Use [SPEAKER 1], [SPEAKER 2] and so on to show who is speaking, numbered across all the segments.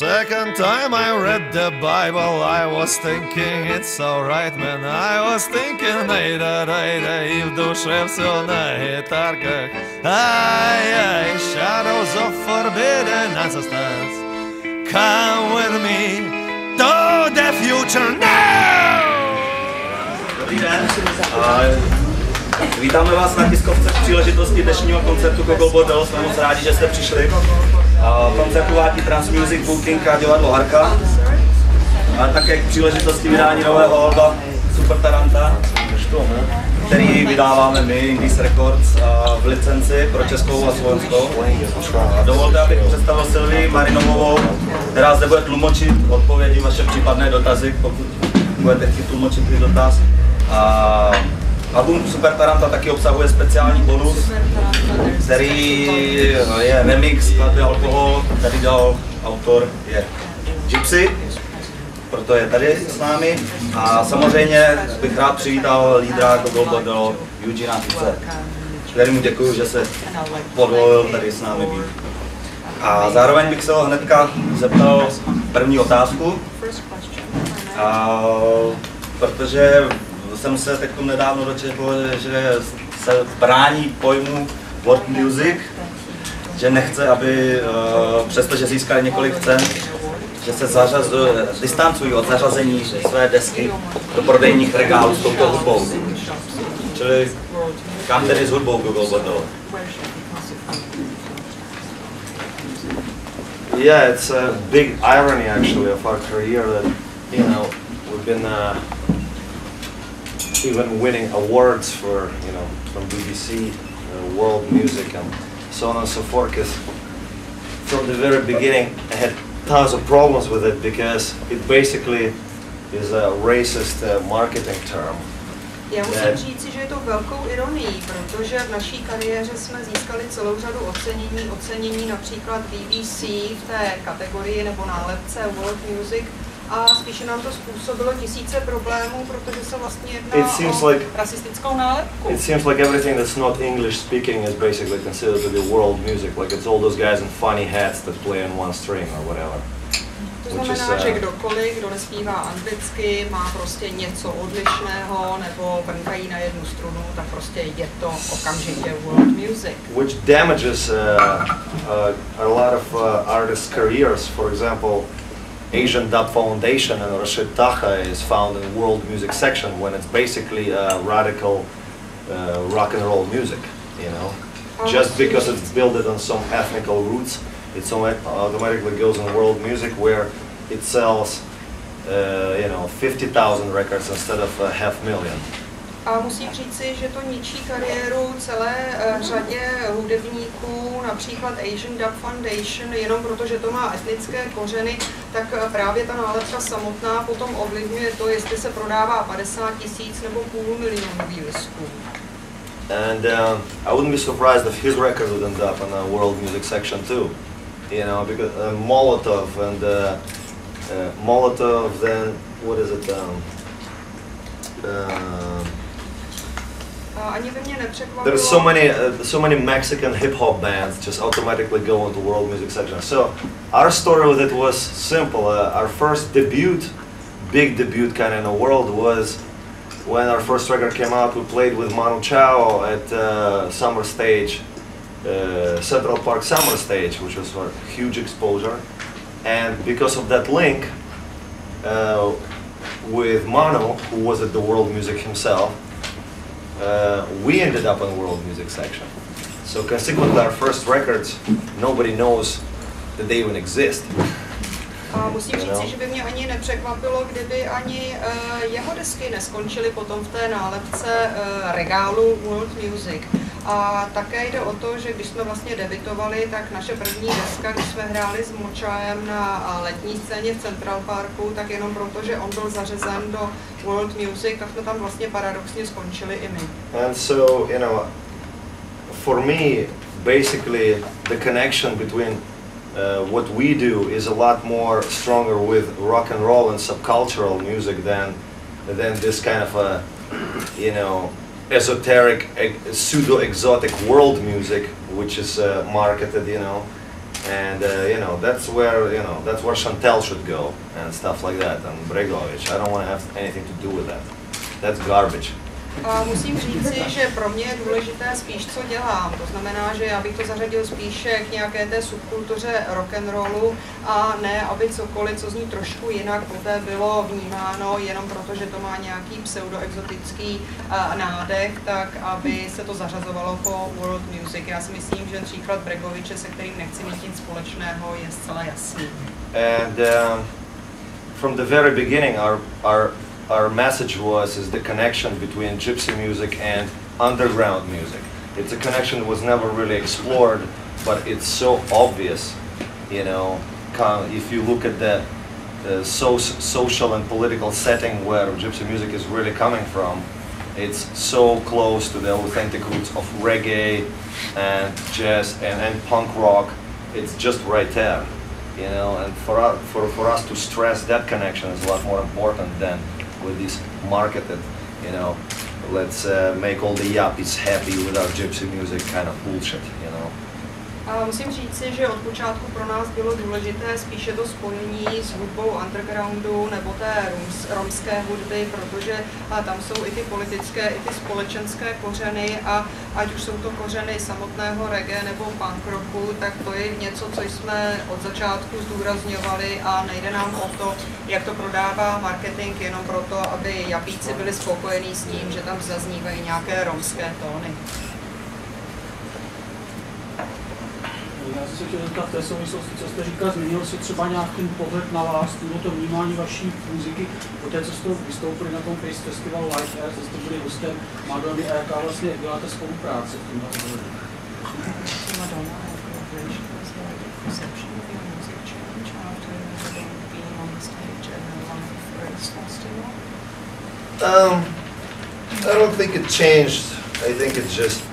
[SPEAKER 1] Second time I read the Bible, I was thinking it's alright, man. I was thinking, nejde, i v duše все на гитарках. Ay, shadows of forbidden ancestors, come with me to the future now!
[SPEAKER 2] Dobrý den. Vítáme vás na tiskovce v příležitosti dnešního koncertu Gogol Bordello. Jsme moc rádi, že jste přišli. Koncert uvádí Trans Music Booking a divadlo Arka. A také k příležitosti vydání nového alba Super Taranta, který vydáváme my, Indies Records, v licenci pro českou a slovenskou. Dovolte, abych představil Sylvii Marinovovou, která zde bude tlumočit odpovědi vaše případné dotazy, pokud budete chtít tlumočit ty dotaz. Album Super Taranta taky obsahuje speciální bonus, který je remix skladby Alkohol, který dal autor je Gypsy, proto je tady s námi. A samozřejmě bych rád přivítal lídra Gogol Bordello, Eugena Hutze, kterému děkuji, že se podvolil tady s námi být. A zároveň bych se ho hnedka zeptal první otázku, protože jsem se teď nedávno dočetl, že se brání pojmu world music, že nechce, aby přestože získali několik cen, že se distancují od zařazení své desky do prodejních regálů s touto hudbou. Čili kam tedy s hudbou Gogol Bordello?
[SPEAKER 1] Yeah, it's a big irony actually of our career that, you know, we've been even winning awards for, you know, from BBC, world music and so on and so forth, because from the very beginning I had tons of problems with it because it basically is a racist marketing term.
[SPEAKER 3] Já musím říct, že je to velkou ironií, protože v naší kariéře jsme získali celou řadu ocenění například BBC v té kategorii nebo nálepce World Music, a spíše nám to způsobilo tisíce problémů, protože se vlastně jedná o rasistickou nálepku.
[SPEAKER 1] It seems like everything that's not English speaking is basically considered to be world music, like it's all those guys in funny hats that play on one string or whatever.
[SPEAKER 3] To znamená, že kdokoliv, kdo nespívá anglicky, má prostě něco odlišného nebo brnkají na jednu strunu, tak prostě je to okamžitě world music.
[SPEAKER 1] Which damages a lot of artists' careers. For example, Asian Dub Foundation and Rashid Taha is found in the world music section when it's basically radical rock and roll music, you know. Just because it's built on some ethnical roots, it automatically goes in world music where it sells, you know, 50,000 records instead of 500,000.
[SPEAKER 3] A musím říci, že to ničí kariéru celé řadě hudebníků, například Asian Dub Foundation, jenom protože to má etnické kořeny, tak právě ta nálepka samotná potom ovlivňuje to, jestli se prodává 50 000 nebo 500 000 lístků.
[SPEAKER 1] And I wouldn't be surprised if his record would end up in the world music section too, you know, because Molotov and Molotov, then what is it? There's so many Mexican hip hop bands just automatically go into world music section. So our story with it was simple. Our first big debut kind of in the world was when our first record came out. We played with Manu Chao at Summer Stage, Central Park Summer Stage, which was a huge exposure. And because of that link with Manu, who was at the world music himself, we ended up in the world music section. So consequently, our first records, nobody knows that they even exist.
[SPEAKER 3] A musím říct, že by mě ani nepřekvapilo, kdyby ani jeho desky neskončily potom v té nálepce regálu World Music. A také jde o to, že když jsme vlastně debutovali, tak naše první deska, když jsme hráli s Močajem na letní scéně v Central Parku, tak jenom proto, že on byl zařazen do World Music, tak jsme tam vlastně paradoxně skončili i my.
[SPEAKER 1] And so, you know, for me, basically the connection between what we do is a lot more stronger with rock and roll and subcultural music than this kind of a, you know, esoteric, pseudo-exotic world music, which is marketed, you know, And you know, that's where Chantel should go and stuff like that, and Bregovic. I don't want to have anything to do with that. That's garbage.
[SPEAKER 3] Musím říci, že pro mě je důležité spíš, co dělám. To znamená, že já bych to zařadil spíše k nějaké té subkultuře rock'n'rollu a ne, aby cokoliv, co zní trošku jinak, poté bylo vnímáno jenom proto, že to má nějaký pseudoexotický nádech, tak aby se to zařazovalo po world music. Já si myslím, že příklad Bregoviče, se kterým nechci mít nic společného, je zcela jasný.
[SPEAKER 1] And from the very beginning, our message is the connection between gypsy music and underground music. It's a connection that was never really explored, but it's so obvious, you know, if you look at the social and political setting where gypsy music is really coming from. It's so close to the authentic roots of reggae and jazz and punk rock. It's just right there, you know, and for us to stress that connection is a lot more important than with this marketed, you know, let's make all the yuppies happy with our gypsy music kind of bullshit, you know.
[SPEAKER 3] A musím říci, že od počátku pro nás bylo důležité spíše to spojení s hudbou undergroundu nebo té romské hudby, protože tam jsou i ty politické, i ty společenské kořeny a ať už jsou to kořeny samotného reggae nebo punk rocku, tak to je něco, co jsme od začátku zdůrazňovali a nejde nám o to, jak to prodává marketing, jenom proto, aby japíci byli spokojení s tím, že tam zaznívají nějaké romské tóny.
[SPEAKER 4] Já jsem se chtěl zeptat v té souvislosti, co jste říkal, změnil si třeba nějaký pohled na vás, nebo to vnímání vaší muziky, po té, co jste vystoupili na tom Face Festivalu Live Air, jste byli hostem Madony a jaká vlastně byla ta spolupráce v tomhle ohledu?
[SPEAKER 1] I don't think it changed. I think it just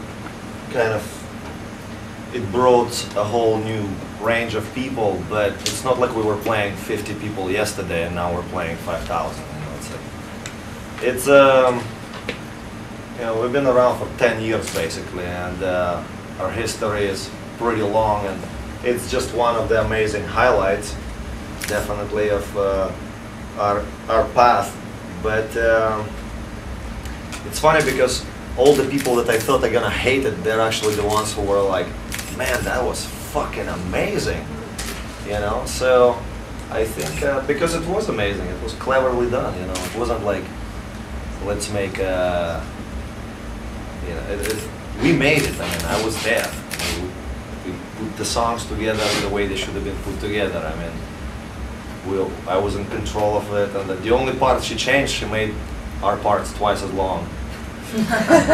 [SPEAKER 1] kind of it brought a whole new range of people, but it's not like we were playing 50 people yesterday and now we're playing 5,000. You know, it's you know, we've been around for 10 years basically, and our history is pretty long, and it's just one of the amazing highlights, definitely, of our path. But it's funny because all the people that I thought are gonna hate it, they're actually the ones who were like, man, that was fucking amazing, you know. So I think because it was amazing, it was cleverly done, you know. It wasn't like, let's make you know, we made it. I mean, I was there. We put the songs together the way they should have been put together. I mean, I was in control of it, and the only part she changed, she made our parts twice as long.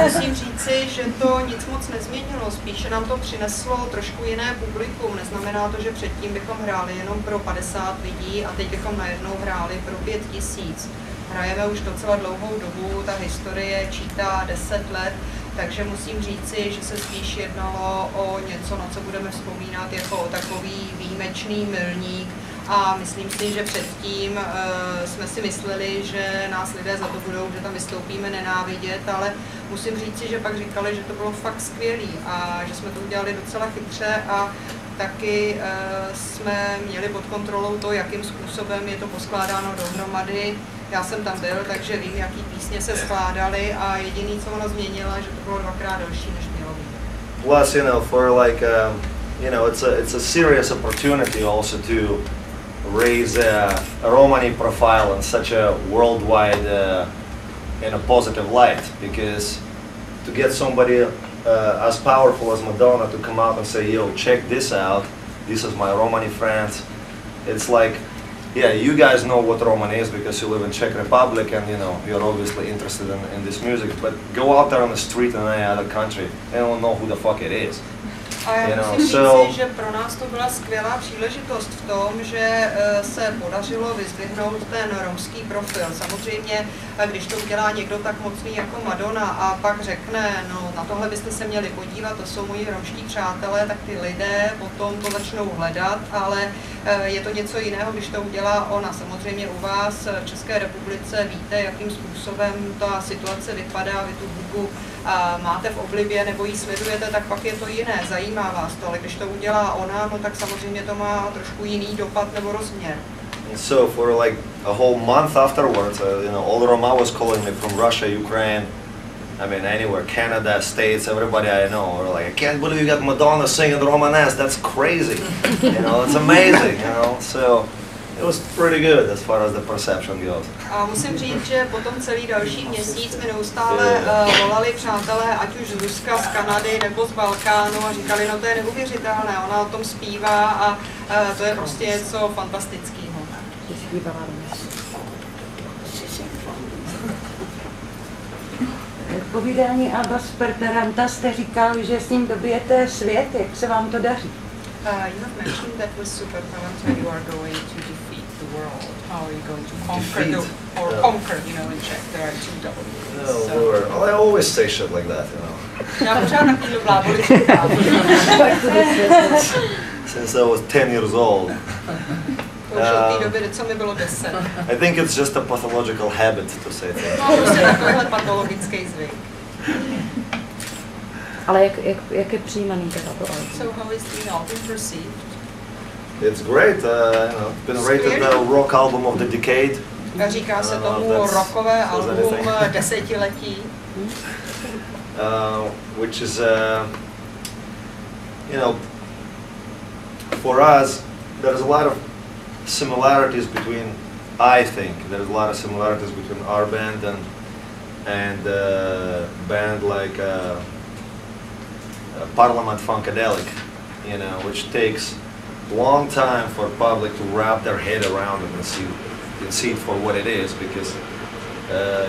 [SPEAKER 3] Musím říci, že to nic moc nezměnilo, spíše nám to přineslo trošku jiné publikum. Neznamená to, že předtím bychom hráli jenom pro 50 lidí a teď bychom najednou hráli pro 5000. Hrajeme už docela dlouhou dobu, ta historie čítá 10 let, takže musím říci, že se spíš jednalo o něco, na co budeme vzpomínat jako o takový výjimečný milník. A myslím si, že předtím jsme si mysleli, že nás lidé za to budou, že tam vystoupíme nenávidět, ale musím říci, že pak říkali, že to bylo fakt skvělý a že jsme to udělali docela chytře a taky jsme měli pod kontrolou to, jakým způsobem je to poskládáno dohromady. Já jsem tam byl, takže vím, jaký písně se skládaly a jediný, co ona změnila, že to bylo dvakrát delší, než mělo být.
[SPEAKER 1] Plus, you know, for like, you know, it's a serious opportunity also to raise a Romani profile in such a worldwide, in a positive light, because to get somebody as powerful as Madonna to come out and say, yo, check this out, this is my Romani friends, it's like, yeah, you guys know what Romani is because you live in Czech Republic and, you know, you're obviously interested in this music, but go out there on the street in any other country, they don't know who the fuck it is.
[SPEAKER 3] A já musím říci, že pro nás to byla skvělá příležitost v tom, že se podařilo vyzdvihnout ten romský profil. Samozřejmě, když to udělá někdo tak mocný jako Madonna a pak řekne, no na tohle byste se měli podívat, to jsou moji romští přátelé, tak ty lidé potom to začnou hledat, ale je to něco jiného, když to udělá ona. Samozřejmě u vás v České republice víte, jakým způsobem ta situace vypadá, vy tu hudbu máte v oblibě nebo ji sledujete, tak pak je to jiné, zajímá vás to, ale když to udělá ona, no tak samozřejmě to má trošku jiný dopad nebo rozměr.
[SPEAKER 1] So for like a whole month afterwards, you know, all ROMEA was calling me from Russia, Ukraine, I mean anywhere, Canada, States, everybody I know were like, I can't believe you got Madonna singing Romanesque, that's crazy, you know, it's amazing, you know, so it was pretty good as far as the perception goes.
[SPEAKER 3] A musím říct, že potom celý další měsíc mi neustále volali přátelé, ať už z Ruska, z Kanady nebo z Balkánu a říkali, no to je neuvěřitelné, ona o tom zpívá a to je prostě něco fantastického.
[SPEAKER 5] V povídání Alba Sperteranta jste říkal, že s ním dobijete svět, jak se vám to daří?
[SPEAKER 3] You have mentioned that with Super Talent you are going to defeat the world. How are you going to conquer conquer, you know, in Czech there are two W's.
[SPEAKER 1] No, so. Well, I always say shit like that, you know.
[SPEAKER 3] Já pořád takovýhle bláboli říkám.
[SPEAKER 1] Since I was 10 years old.
[SPEAKER 3] To už od té doby, co mi bylo 10.
[SPEAKER 1] I think it's just a pathological habit to say things.
[SPEAKER 3] No, prostě takovýhle patologický zvyk.
[SPEAKER 5] Ale jak je přijímaný teda to album?
[SPEAKER 3] So how is the album perceived?
[SPEAKER 1] It's great. You know, been rated the rock album of the decade.
[SPEAKER 3] Říká se tomu rockové album desetiletí.
[SPEAKER 1] Which is, you know, for us, there's a lot of similarities between. I think there's a lot of similarities between our band and band like Parliament Funkadelic, you know, which takes a long time for public to wrap their head around it and see it for what it is, because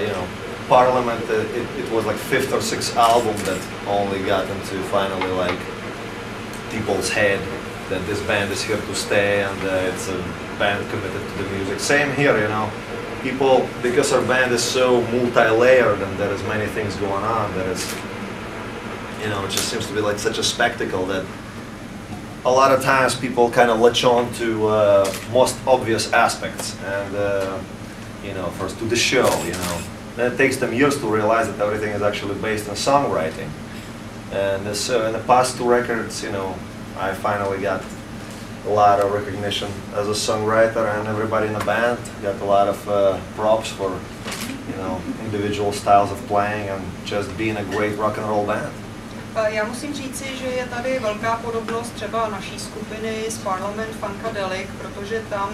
[SPEAKER 1] you know, Parliament it was like 5th or 6th album that only got into finally like people's head that this band is here to stay and it's a band committed to the music. Same here, you know. People, because our band is so multi-layered and there is many things going on, that it's, you know, it just seems to be like such a spectacle that a lot of times people kind of latch on to most obvious aspects and, you know, first to the show, you know. Then it takes them years to realize that everything is actually based on songwriting. And so in the past 2 records, you know, I finally got a lot of recognition as a songwriter, and everybody in the band got a lot of props for, you know, individual styles of playing and just being a great rock and roll band.
[SPEAKER 3] Já musím říci, že je tady velká podobnost třeba naší skupiny s Parliament Funkadelic, protože tam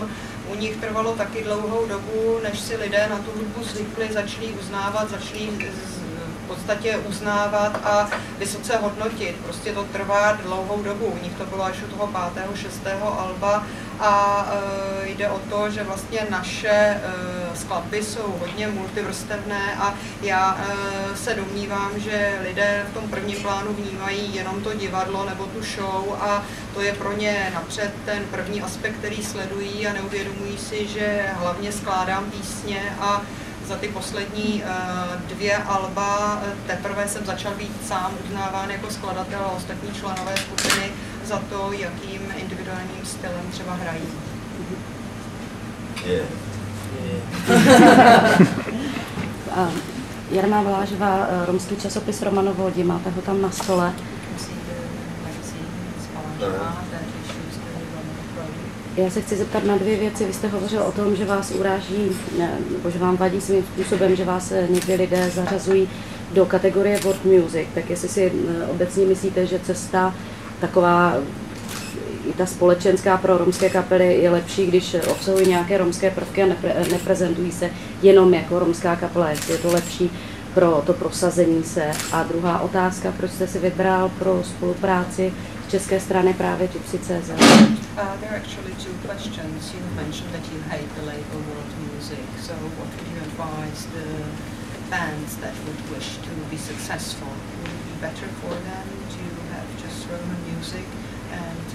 [SPEAKER 3] u nich trvalo taky dlouhou dobu, než si lidé na tu hudbu zvykli, začali uznávat, začali v podstatě uznávat a vysoce hodnotit. Prostě to trvá dlouhou dobu. U nich to bylo až u toho 5., 6. alba a jde o to, že vlastně naše skladby jsou hodně multivrstevné a já se domnívám, že lidé v tom prvním plánu vnímají jenom to divadlo nebo tu show a to je pro ně napřed ten první aspekt, který sledují a neuvědomují si, že hlavně skládám písně a za ty poslední 2 alba teprve jsem začal být sám uznáván jako skladatel a ostatní členové skupiny za to, jakým individuálním stylem třeba hrají.
[SPEAKER 5] Jarmá Vlážová, romský časopis Romanovoldi, máte ho tam na stole. Já se chci zeptat na 2 věci. Vy jste hovořil o tom, že vás uráží, nebo že vám vadí svým způsobem, že vás někdy lidé zařazují do kategorie world music. Tak jestli si obecně myslíte, že cesta taková, i ta společenská pro romské kapely je lepší, když obsahují nějaké romské prvky a neprezentují se jenom jako romská kapela. Jestli je to lepší pro to prosazení se. A druhá otázka, proč jste si vybral pro spolupráci z české strany právě Gypsy.cz?
[SPEAKER 3] There are actually 2 questions. You mentioned that you hate the label world music, so what would you advise the bands that would wish to be successful? Would it be better for them to have just Roman music and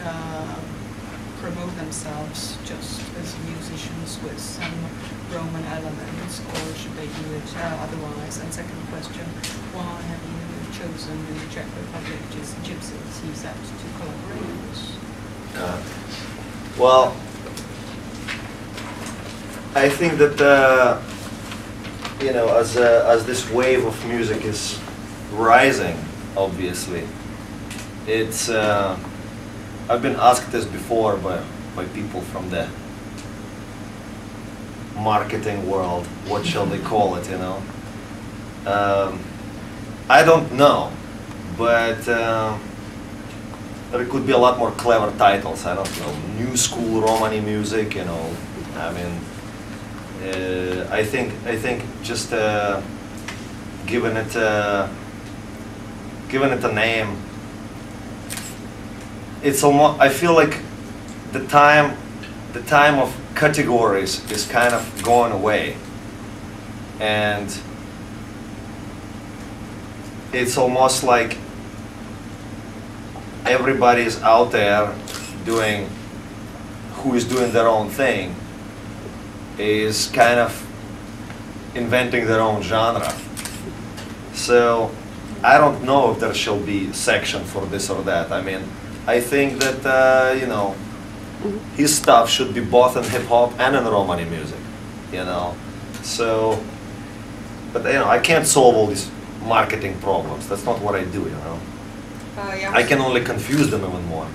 [SPEAKER 3] promote themselves just as musicians with some Roman elements, or should they do it otherwise? And second question, why have you chosen in the Czech Republic Gypsy.cz to collaborate with?
[SPEAKER 1] Well, I think that you know, as this wave of music is rising, obviously. It's I've been asked this before by people from the marketing world. What shall they call it? You know, I don't know, but there could be a lot more clever titles. I don't know, new school Romani music. You know, I mean, I think just giving it a name. It's almost. I feel like the time of categories is kind of going away, and it's almost like everybody's out there doing, who is doing their own thing, is kind of inventing their own genre. So I don't know if there shall be section for this or that. I mean, I think that you know, his stuff should be both in hip hop and in Romani music, you know. So, but you know, I can't solve all these marketing problems. That's not what I do, you know. I can only confuse them even more.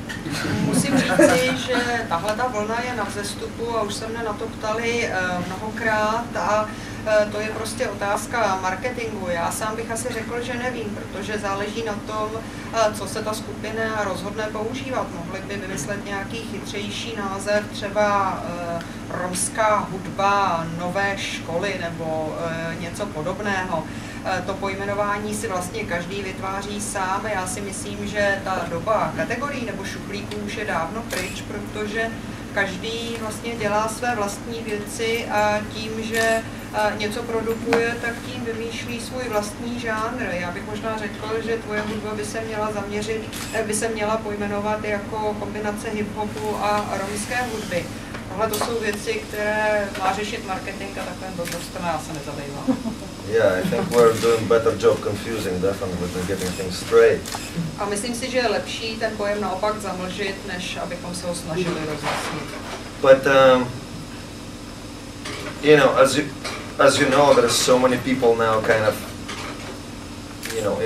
[SPEAKER 3] Musím říci, že tahle ta vlna je na vzestupu a už se mne na to ptali mnohokrát a to je prostě otázka marketingu. Já sám bych asi řekl, že nevím, protože záleží na tom, co se ta skupina rozhodne používat. Mohli by vymyslet nějaký chytřejší název, třeba romská hudba nové školy nebo něco podobného. To pojmenování si vlastně každý vytváří sám. Já si myslím, že ta doba kategorií nebo šuplíků už je dávno pryč, protože každý vlastně dělá své vlastní věci a tím, že něco produkuje, tak tím vymýšlí svůj vlastní žánr. Já bych možná řekl, že tvoje hudba by se měla pojmenovat jako kombinace hip-hopu a romské hudby. Tohle to jsou věci, které má řešit marketing a takovým blbostem já se nezabývám.
[SPEAKER 1] Yeah, I think we're doing a better job confusing definitely than getting things straight.
[SPEAKER 3] A myslím si, že je lepší ten pojem naopak zamlžit, než abychom se ho snažili rozjasnit.
[SPEAKER 1] But you know, as you know, there's so many people now kind of, you know,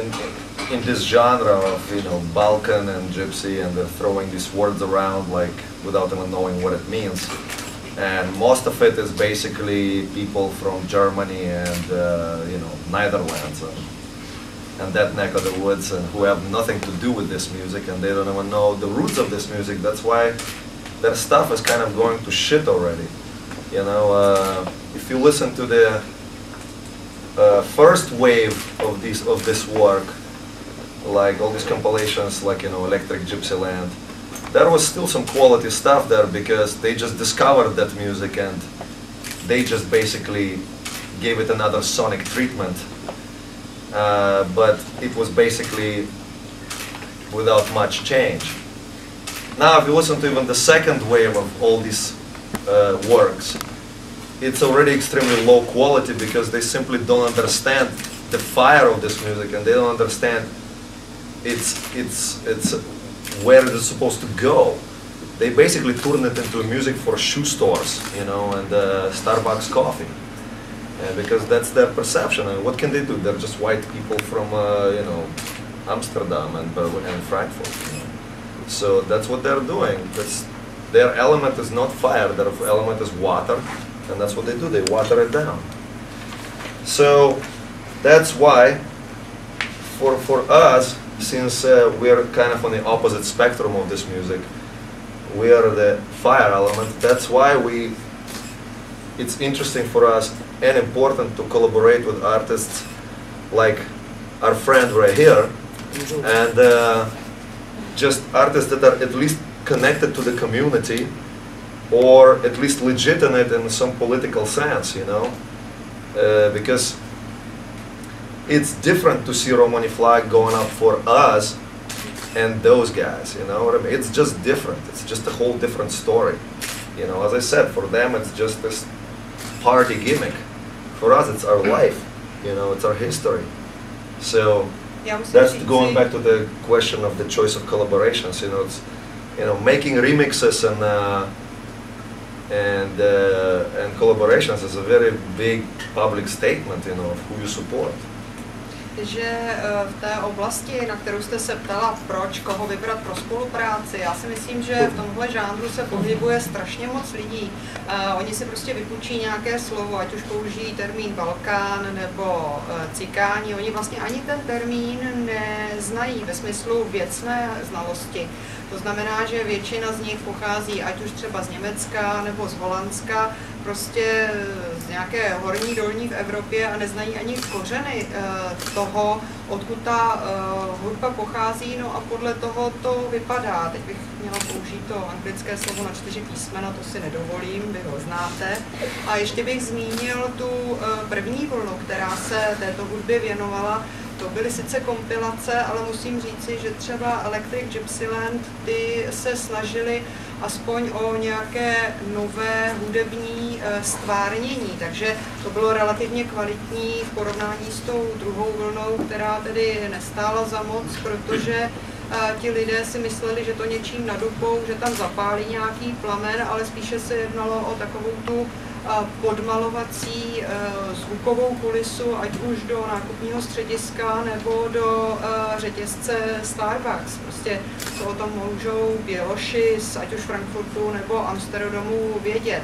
[SPEAKER 1] in this genre of, you know, Balkan and Gypsy, and they're throwing these words around like without even knowing what it means. And most of it is basically people from Germany and you know, Netherlands and that neck of the woods, and who have nothing to do with this music, and they don't even know the roots of this music. That's why their stuff is kind of going to shit already. You know, if you listen to the first wave of this work, like all these compilations, like, you know, Electric Gypsyland, there was still some quality stuff there because they just discovered that music and they just basically gave it another sonic treatment. But it was basically without much change. Now, if you listen to even the second wave of all these works, it's already extremely low quality because they simply don't understand the fire of this music, and they don't understand it's where it is supposed to go. They basically turn it into music for shoe stores, you know, and Starbucks coffee, because that's their perception. And what can they do? They're just white people from, you know, Amsterdam and Berlin and Frankfurt. You know? So that's what they're doing. Their element is not fire. Their element is water, and that's what they do. They water it down. So that's why, for us, since we're kind of on the opposite spectrum of this music, we are the fire element. That's why it's interesting for us and important to collaborate with artists like our friend right here, and just artists that are at least connected to the community, or at least legitimate in some political sense, you know, because it's different to see Romani flag going up for us and those guys, you know what I mean? It's just different. It's just a whole different story. You know, as I said, for them it's just this party gimmick. For us it's our life, you know, it's our history. So that's going back to the question of the choice of collaborations, you know, it's, you know, making remixes and collaborations is a very big public statement, you know, of who you support.
[SPEAKER 3] že v té oblasti, na kterou jste se ptala, proč, koho vybrat pro spolupráci, já si myslím, že v tomhle žánru se pohybuje strašně moc lidí. Oni si prostě vypůjčí nějaké slovo, ať už použijí termín Balkán nebo cikáni. Oni vlastně ani ten termín neznají ve smyslu věcné znalosti. To znamená, že většina z nich pochází ať už třeba z Německa nebo z Holandska, prostě z nějaké horní, dolní v Evropě a neznají ani kořeny toho, odkud ta hudba pochází, no a podle toho to vypadá. Teď bych měla použít to anglické slovo na 4 písmena, to si nedovolím, vy ho znáte. A ještě bych zmínil tu první vlnu, která se této hudbě věnovala. To byly sice kompilace, ale musím říci, že třeba Electric Gypsyland, ty se snažili aspoň o nějaké nové hudební stvárnění, takže to bylo relativně kvalitní v porovnání s tou druhou vlnou, která tedy nestála za moc, protože ti lidé si mysleli, že to něčím nadupou, že tam zapálí nějaký plamen, ale spíše se jednalo o takovou tu podmalovací zvukovou kulisu, ať už do nákupního střediska nebo do řetězce Starbucks. Prostě to o tom můžou Běloši z ať už Frankfurtu nebo Amsterdamu vědět.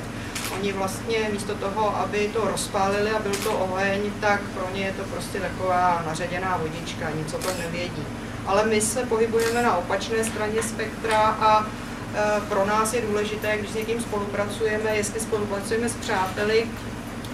[SPEAKER 3] Oni vlastně místo toho, aby to rozpálili a byl to oheň, tak pro ně je to prostě taková naředěná vodička, nic o tom nevědí. Ale my se pohybujeme na opačné straně spektra a pro nás je důležité, když s někým spolupracujeme, jestli spolupracujeme s přáteli,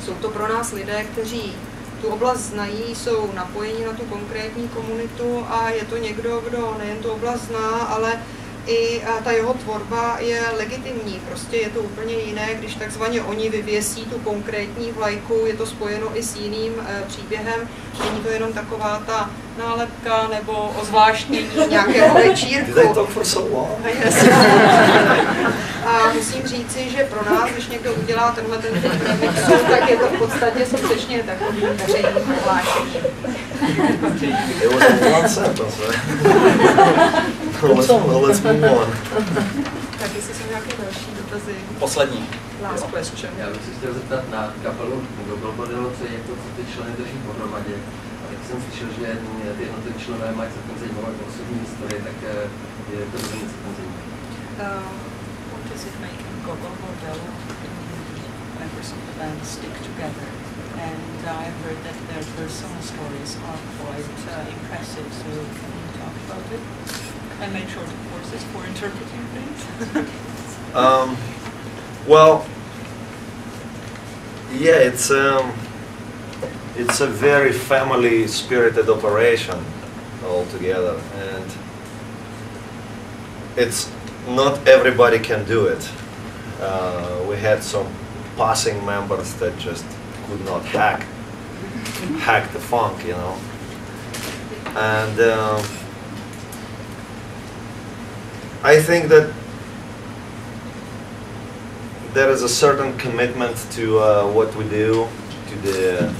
[SPEAKER 3] jsou to pro nás lidé, kteří tu oblast znají, jsou napojeni na tu konkrétní komunitu a je to někdo, kdo nejen tu oblast zná, ale i ta jeho tvorba je legitimní. Prostě je to úplně jiné, když takzvaně oni vyvěsí tu konkrétní vlajku, je to spojeno i s jiným příběhem. Není to jenom taková ta nálepka nebo ozvláštnění nějakého večírku. A musím říci, že pro nás, když někdo udělá tenhle ten remixu, tak je to v podstatě skutečně takový veřejný prohlášení.
[SPEAKER 1] Let's move on.
[SPEAKER 3] Tak jestli jsou nějaké další dotazy?
[SPEAKER 2] Poslední.
[SPEAKER 3] Last question.
[SPEAKER 6] Já bych se chtěl zeptat na kapelu Gogol Bordello, jak to ty členy drží pohromadě. A tak jsem slyšel, že ty jednotlivé členové mají celkem zajímavé osobní historie, tak je to něco celkem zajímavé.
[SPEAKER 3] What does it make Gogol Bordello members of the band stick together? And I've heard that their personal stories are quite impressive, so can you talk about it? I made short courses for interpreting things.
[SPEAKER 1] Well, yeah, it's a very family-spirited operation altogether, and it's not everybody can do it. We had some passing members that just could not hack the funk, you know, and I think that there is a certain commitment to what we do, to the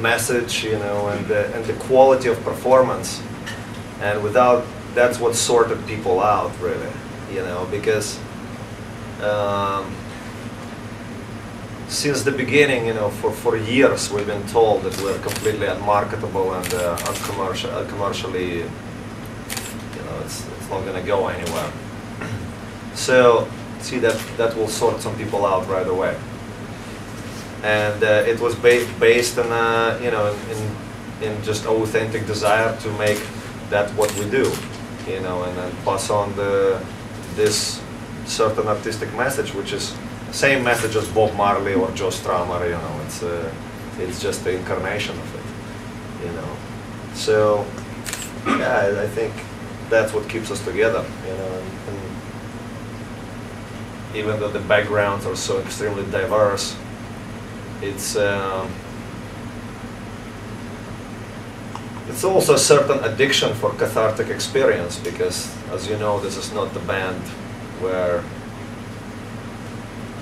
[SPEAKER 1] message, you know, and the quality of performance. And without, that's what sorted people out, really, you know, because since the beginning, you know, for years we've been told that we're completely unmarketable and commercially, you know, it's not going to go anywhere. So, see, that will sort some people out right away. And it was based on, you know, in just authentic desire to make that what we do, you know, and then pass on this certain artistic message, which is same message as Bob Marley or Joe Strummer, you know, it's just the incarnation of it, you know. So, yeah, I think that's what keeps us together, you know, and even though the backgrounds are so extremely diverse, it's also a certain addiction for cathartic experience, because, as you know, this is not the band where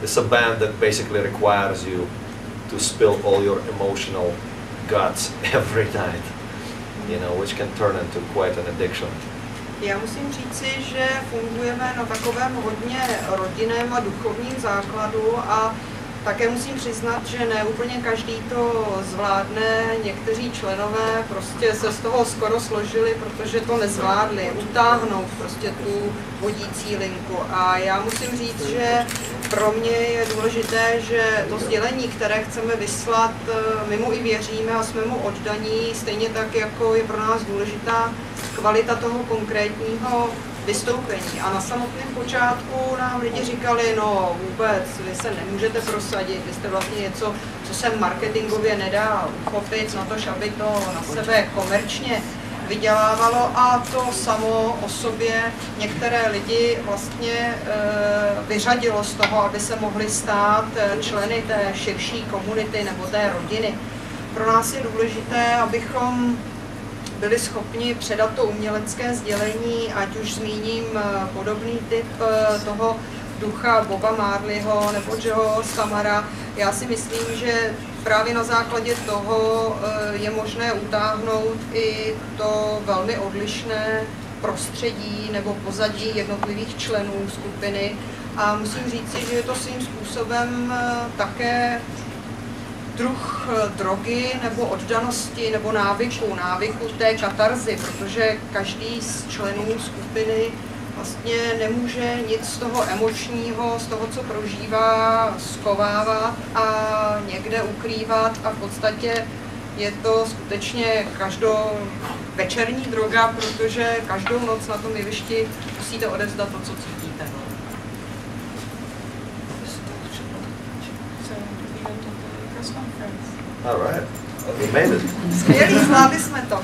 [SPEAKER 1] it's a band that basically requires you to spill all your emotional guts every night, you know, which can turn into quite an addiction.
[SPEAKER 3] Já musím říci, že fungujeme na takovém hodně rodinném a duchovním základu a také musím přiznat, že ne úplně každý to zvládne. Někteří členové prostě se z toho skoro složili, protože to nezvládli utáhnout prostě tu vodící linku. A já musím říct, že pro mě je důležité, že to sdělení, které chceme vyslat, my mu i věříme a jsme mu oddaní, stejně tak, jako je pro nás důležitá kvalita toho konkrétního vystoupení. A na samotném počátku nám lidi říkali, no vůbec, vy se nemůžete prosadit, vy jste vlastně něco, co se marketingově nedá uchopit, na to, aby to na sebe komerčně vydělávalo, a to samo o sobě některé lidi vlastně vyřadilo z toho, aby se mohli stát členy té širší komunity nebo té rodiny. Pro nás je důležité, abychom byli schopni předat to umělecké sdělení, ať už zmíním podobný typ toho ducha Boba Marleyho nebo Joeho Samara. Já si myslím, že právě na základě toho je možné utáhnout i to velmi odlišné prostředí nebo pozadí jednotlivých členů skupiny. A musím říci, že je to svým způsobem také druh drogy nebo oddanosti nebo návyku té katarzy, protože každý z členů skupiny vlastně nemůže nic z toho emočního, z toho, co prožívá, schovávat a někde ukrývat, a v podstatě je to skutečně večerní droga, protože každou noc na tom jevišti musíte odevzdat to, co cítíte.
[SPEAKER 1] All right, we made it.
[SPEAKER 3] Skvělý, zvládli jsme to.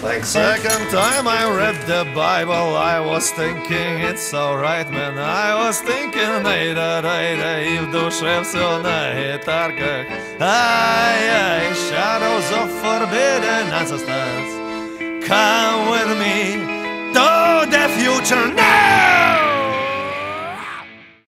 [SPEAKER 1] Thanks.
[SPEAKER 7] Second time I read the Bible, I was thinking it's alright, man. I was thinking, nejde, i v duše все на гитарках. Ay, shadows of forbidden ancestors, come with me to the future now.